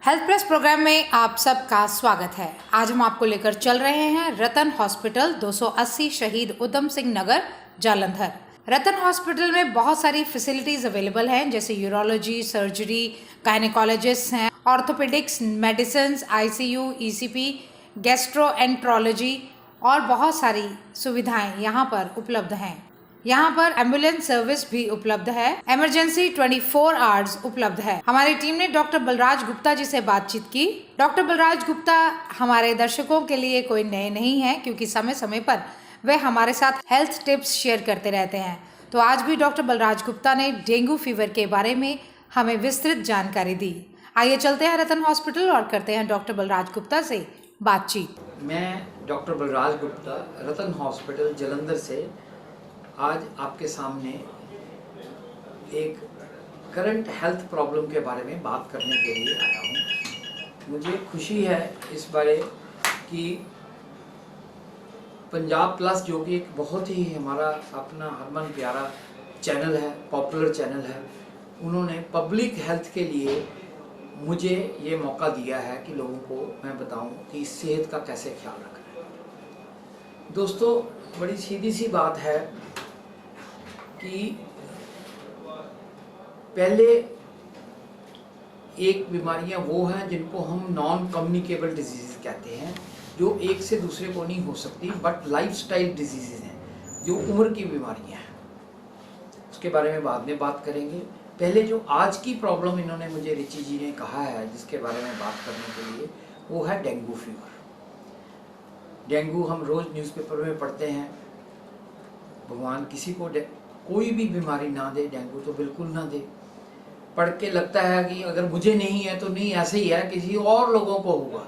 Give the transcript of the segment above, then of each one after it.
Health plus programme में आप सबका स्वागत है। आज हम आपको लेकर चल रहे हैं रतन हॉस्पिटल 280 शहीद उधम सिंह नगर जालंधर। रतन हॉस्पिटल में बहुत सारी फैसिलिटीज़ अवेलेबल हैं, जैसे यूरोलॉजी, सर्जरी, गायनेकोलॉजिस्ट हैं, orthopaedics, medicine, ICU, ECP, gastroenterology और बहुत सारी सुविधाएं यहाँ पर उपलब्ध हैं। यहाँ पर एम्बुलेंस सर्विस भी उपलब्ध है। इमरजेंसी 24 आवर्स उपलब्ध है। हमारी टीम ने डॉक्टर बलराज गुप्ता जी से बातचीत की। डॉक्टर बलराज गुप्ता हमारे दर्शकों के लिए कोई नए नहीं है, क्योंकि समय समय पर वे हमारे साथ हेल्थ टिप्स शेयर करते रहते हैं। तो आज भी डॉक्टर बलराज गुप्ता ने डेंगू फीवर के बारे में हमें विस्तृत जानकारी दी। आइए चलते हैं रतन हॉस्पिटल और करते हैं डॉक्टर बलराज गुप्ता से बातचीत। मैं डॉक्टर बलराज गुप्ता रतन हॉस्पिटल जालंधर से आज आपके सामने एक करंट हेल्थ प्रॉब्लम के बारे में बात करने के लिए आया हूँ। मुझे खुशी है इस बारे कि पंजाब प्लस, जो कि एक बहुत ही हमारा अपना हरमन प्यारा चैनल है, पॉपुलर चैनल है, उन्होंने पब्लिक हेल्थ के लिए मुझे ये मौका दिया है कि लोगों को मैं बताऊं कि सेहत का कैसे ख्याल रखना है। दोस्तों, बड़ी सीधी सी बात है कि पहले एक बीमारियां वो हैं जिनको हम नॉन कम्युनिकेबल डिजीज़ कहते हैं, जो एक से दूसरे को नहीं हो सकती, बट लाइफस्टाइल डिजीज़ हैं, जो उम्र की बीमारियां हैं। उसके बारे में बाद में बात करेंगे। पहले जो आज की प्रॉब्लम इन्होंने मुझे रिची जी ने कहा है जिसके बारे में बात करने के लिए, वो है डेंगू फीवर। डेंगू हम रोज़ न्यूज़पेपर में पढ़ते हैं। भगवान किसी को कोई भी बीमारी ना दे, डेंगू तो बिल्कुल ना दे। पढ़ के लगता है कि अगर मुझे नहीं है तो नहीं, ऐसे ही है, किसी और लोगों को होगा।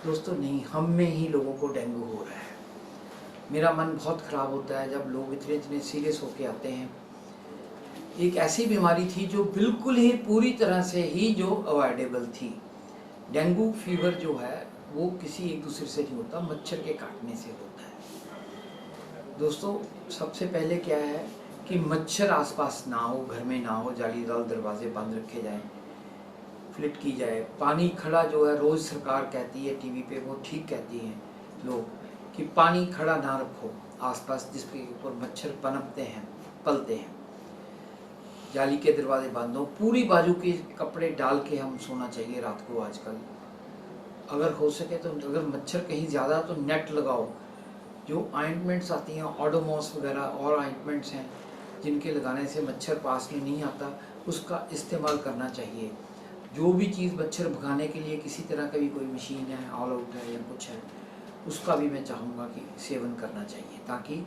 दोस्तों नहीं, हम में ही लोगों को डेंगू हो रहा है। मेरा मन बहुत ख़राब होता है जब लोग इतने इतने सीरियस होके आते हैं। एक ऐसी बीमारी थी जो बिल्कुल ही पूरी तरह से ही जो अवॉइडेबल थी। डेंगू फीवर जो है वो किसी एक दूसरे से नहीं होता, मच्छर के काटने से होता है। दोस्तों, सबसे पहले क्या है कि मच्छर आसपास ना हो, घर में ना हो, जालीदार दरवाजे बंद रखे जाएं, फ्लिट की जाए। पानी खड़ा जो है, रोज़ सरकार कहती है टीवी पे, वो ठीक कहती हैं लोग कि पानी खड़ा ना रखो आसपास जिसके ऊपर मच्छर पनपते हैं, पलते हैं। जाली के दरवाजे बंद हो, पूरी बाजू के कपड़े डाल के हम सोना चाहिए रात को। आजकल अगर हो सके तो अगर मच्छर कहीं ज़्यादा तो नेट लगाओ। जो ऑइंटमेंट्स आती हैं, ओडोमॉस वगैरह और ऑइंटमेंट्स हैं जिनके लगाने से मच्छर पास में नहीं आता, उसका इस्तेमाल करना चाहिए। जो भी चीज़ मच्छर भगाने के लिए किसी तरह का भी कोई मशीन है, ऑल आउट है या कुछ है, उसका भी मैं चाहूँगा कि सेवन करना चाहिए, ताकि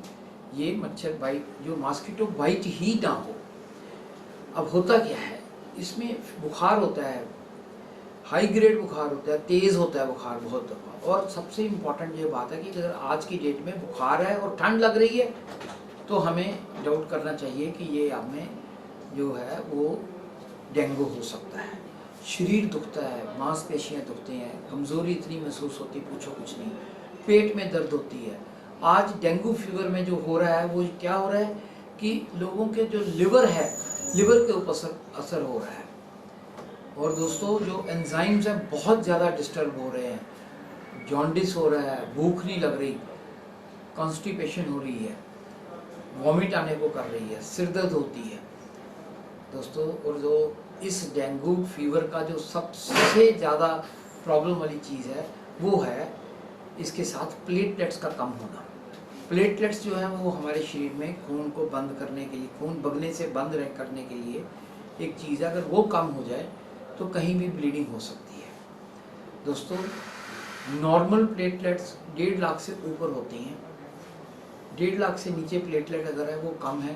ये मच्छर बाइट, जो मॉस्किटो बाइट ही ना हो। अब होता क्या है, इसमें बुखार होता है, हाई ग्रेड बुखार होता है, तेज़ होता है बुखार बहुत दफ़ा। और सबसे इम्पॉर्टेंट ये बात है कि अगर आज की डेट में बुखार है और ठंड लग रही है तो हमें डाउट करना चाहिए कि ये हमें जो है वो डेंगू हो सकता है। शरीर दुखता है, मांसपेशियाँ दुखती हैं, कमज़ोरी इतनी महसूस होती, पूछो कुछ नहीं, पेट में दर्द होती है। आज डेंगू फीवर में जो हो रहा है वो क्या हो रहा है कि लोगों के जो लिवर है, लिवर के ऊपर असर हो रहा है। और दोस्तों, जो एंजाइम्स हैं बहुत ज़्यादा डिस्टर्ब हो रहे हैं। जॉन्डिस हो रहा है, भूख नहीं लग रही, कॉन्स्टिपेशन हो रही है, वॉमिट आने को कर रही है, सिर दर्द होती है। दोस्तों, और जो इस डेंगू फीवर का जो सबसे ज़्यादा प्रॉब्लम वाली चीज़ है वो है इसके साथ प्लेटलेट्स का कम होना। प्लेटलेट्स जो है वो हमारे शरीर में खून को बंद करने के लिए, खून बगने से बंद करने के लिए एक चीज़ है। अगर वो कम हो जाए तो कहीं भी ब्लीडिंग हो सकती है। दोस्तों, नॉर्मल प्लेटलेट्स 1.5 लाख से ऊपर होती हैं। 1.5 लाख से नीचे प्लेटलेट अगर है वो कम है।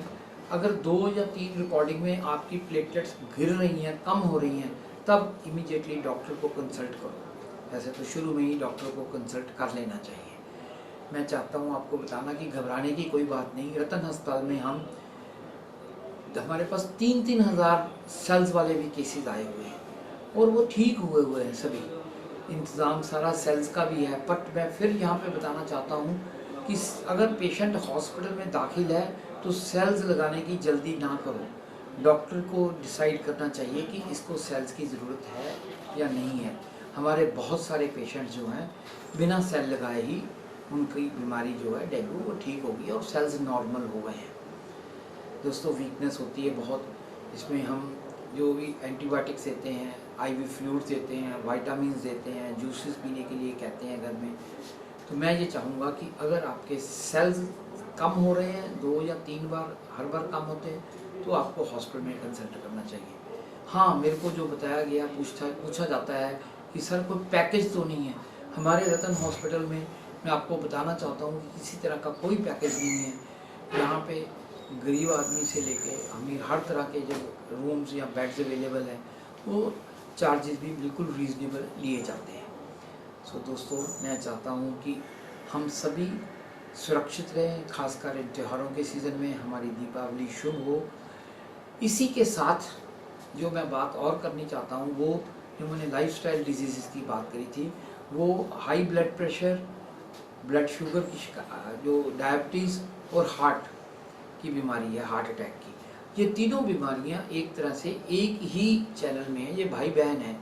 अगर 2 या 3 रिकॉर्डिंग में आपकी प्लेटलेट्स गिर रही हैं, कम हो रही हैं, तब इमीडिएटली डॉक्टर को कंसल्ट करो। वैसे तो शुरू में ही डॉक्टर को कंसल्ट कर लेना चाहिए। मैं चाहता हूँ आपको बताना कि घबराने की कोई बात नहीं। रतन अस्पताल में हमारे पास 3-3 हज़ार सेल्स वाले भी केसेस आए हुए हैं और वो ठीक हुए हैं सभी। इंतज़ाम सारा सेल्स का भी है। बट मैं फिर यहाँ पे बताना चाहता हूँ कि अगर पेशेंट हॉस्पिटल में दाखिल है तो सेल्स लगाने की जल्दी ना करो। डॉक्टर को डिसाइड करना चाहिए कि इसको सेल्स की ज़रूरत है या नहीं है। हमारे बहुत सारे पेशेंट जो हैं बिना सेल लगाए ही उनकी बीमारी जो है डेंगू वो ठीक हो गई और सेल्स नॉर्मल हो गए हैं। दोस्तों वीकनेस होती है बहुत, इसमें हम जो भी एंटीबायोटिक्स देते हैं, आईवी फ्लूइड्स देते हैं, विटामिन देते हैं, जूसेस पीने के लिए कहते हैं घर में। तो मैं ये चाहूँगा कि अगर आपके सेल्स कम हो रहे हैं 2 या 3 बार, हर बार कम होते हैं, तो आपको हॉस्पिटल में कंसल्ट करना चाहिए। हाँ, मेरे को जो बताया गया पूछा जाता है कि सर कोई पैकेज तो नहीं है। हमारे रतन हॉस्पिटल में मैं आपको बताना चाहता हूँ कि किसी तरह का कोई पैकेज नहीं है। यहाँ पे गरीब आदमी से लेके अमीर हर तरह के जो रूम्स या बेड्स अवेलेबल हैं वो चार्जेस भी बिल्कुल रीज़नेबल लिए जाते हैं। सो दोस्तों, मैं चाहता हूँ कि हम सभी सुरक्षित रहें, खासकर इन त्योहारों के सीज़न में हमारी दीपावली शुभ हो। इसी के साथ जो मैं बात और करनी चाहता हूँ वो जो मैंने लाइफस्टाइल डिजीज़ की बात करी थी, वो high blood pressure, blood sugar की जो डायबिटीज़ और हार्ट की बीमारी है, हार्ट अटैक की। ये तीनों बीमारियां एक तरह से एक ही चैनल में है, ये भाई बहन है।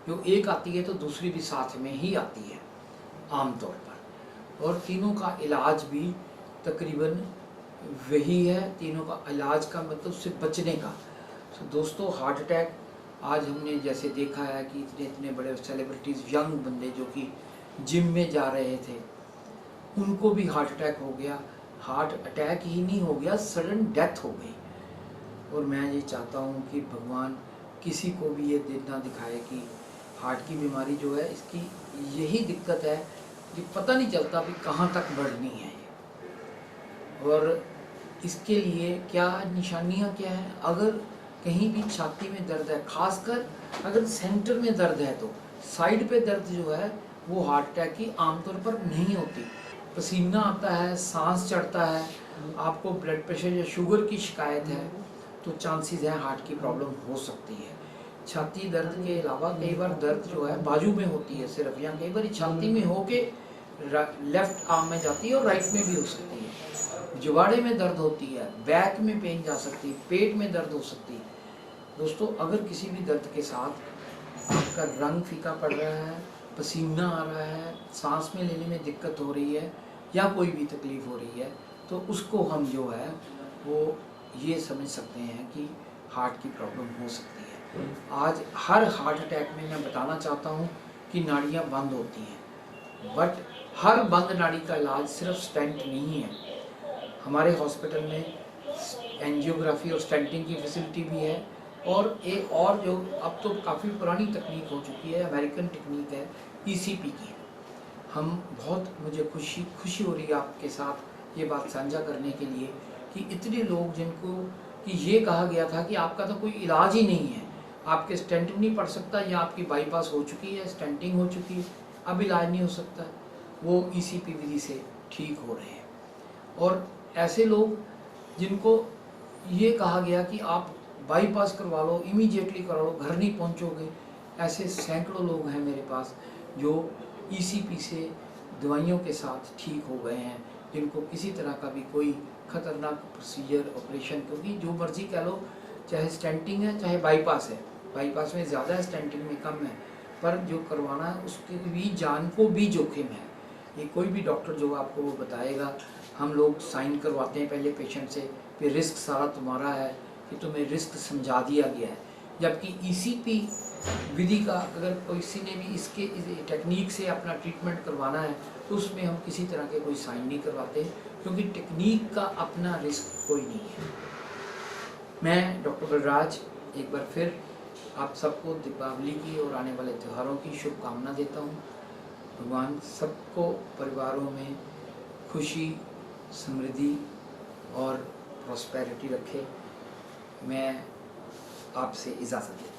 जो एक आती है तो दूसरी भी साथ में ही आती है आमतौर पर, और तीनों का इलाज भी तकरीबन वही है। तीनों का इलाज का मतलब उससे बचने का। तो दोस्तों, हार्ट अटैक आज हमने जैसे देखा है कि इतने इतने बड़े सेलिब्रिटीज़, यंग बंदे जो कि जिम में जा रहे थे, उनको भी हार्ट अटैक हो गया। हार्ट अटैक ही नहीं हो गया, सडन डेथ हो गई। और मैं ये चाहता हूँ कि भगवान किसी को भी ये दिन ना दिखाए कि हार्ट की बीमारी जो है, इसकी यही दिक्कत है कि पता नहीं चलता भी कहाँ तक बढ़नी है। और इसके लिए क्या निशानियाँ क्या हैं? अगर कहीं भी छाती में दर्द है, खासकर अगर सेंटर में दर्द है, तो साइड पे दर्द जो है वो हार्ट अटैक की आमतौर पर नहीं होती। पसीना आता है, सांस चढ़ता है, आपको ब्लड प्रेशर या शुगर की शिकायत है, तो चांसेस हैं हार्ट की प्रॉब्लम हो सकती है। छाती दर्द के अलावा कई बार दर्द जो है बाजू में होती है सिर्फ, या कई बार छाती में होके लेफ्ट आर्म में जाती है और राइट में भी हो सकती है। जुबाड़े में दर्द होती है, बैक में पेन जा सकती है, पेट में दर्द हो सकती है। दोस्तों, अगर किसी भी दर्द के साथ आपका रंग फीका पड़ रहा है, पसीना आ रहा है, सांस में लेने में दिक्कत हो रही है, या कोई भी तकलीफ़ हो रही है, तो उसको हम जो है वो ये समझ सकते हैं कि हार्ट की प्रॉब्लम हो सकती है। आज हर हार्ट अटैक में मैं बताना चाहता हूँ कि नाड़ियाँ बंद होती हैं, बट हर बंद नाड़ी का इलाज सिर्फ स्टेंट नहीं है। हमारे हॉस्पिटल में एंजियोग्राफी और स्टेंटिंग की फैसिलिटी भी है, और एक और जो अब तो काफ़ी पुरानी तकनीक हो चुकी है, अमेरिकन टेक्निक है, ईसीपी की। मुझे खुशी हो रही है आपके साथ ये बात साझा करने के लिए कि इतने लोग जिनको कि ये कहा गया था कि आपका तो कोई इलाज ही नहीं है, आपके स्टेंट नहीं पड़ सकता, या आपकी बाईपास हो चुकी है, स्टेंटिंग हो चुकी है, अब इलाज नहीं हो सकता, वो ईसीपी विधि से ठीक हो रहे हैं। और ऐसे लोग जिनको ये कहा गया कि आप बाईपास करवा लो, इमीडिएटली करा लो, घर नहीं पहुंचोगे, ऐसे सैकड़ों लोग हैं मेरे पास जो ईसीपी से दवाइयों के साथ ठीक हो गए हैं, जिनको किसी तरह का भी कोई खतरनाक प्रोसीजर, ऑपरेशन, क्योंकि जो मर्जी कह लो, चाहे स्टेंटिंग है चाहे बाईपास है, बाईपास में ज़्यादा है, स्टेंटिंग में कम है, पर जो करवाना है उसके भी जान को भी जोखिम है। ये कोई भी डॉक्टर जो आपको वो बताएगा, हम लोग साइन करवाते हैं पहले पेशेंट से कि रिस्क सारा तुम्हारा है, कि तुम्हें रिस्क समझा दिया गया है। जबकि ईसीपी विधि का अगर किसी ने भी इसके टेक्निक से अपना ट्रीटमेंट करवाना है तो उसमें हम किसी तरह के कोई साइन नहीं करवाते, क्योंकि टेक्निक का अपना रिस्क कोई नहीं है। मैं डॉक्टर बलराज एक बार फिर आप सबको दीपावली की और आने वाले त्योहारों की शुभकामना देता हूँ। भगवान सबको परिवारों में खुशी, समृद्धि और प्रॉस्पेरिटी रखे। मैं आपसे इजाज़त लेता हूँ।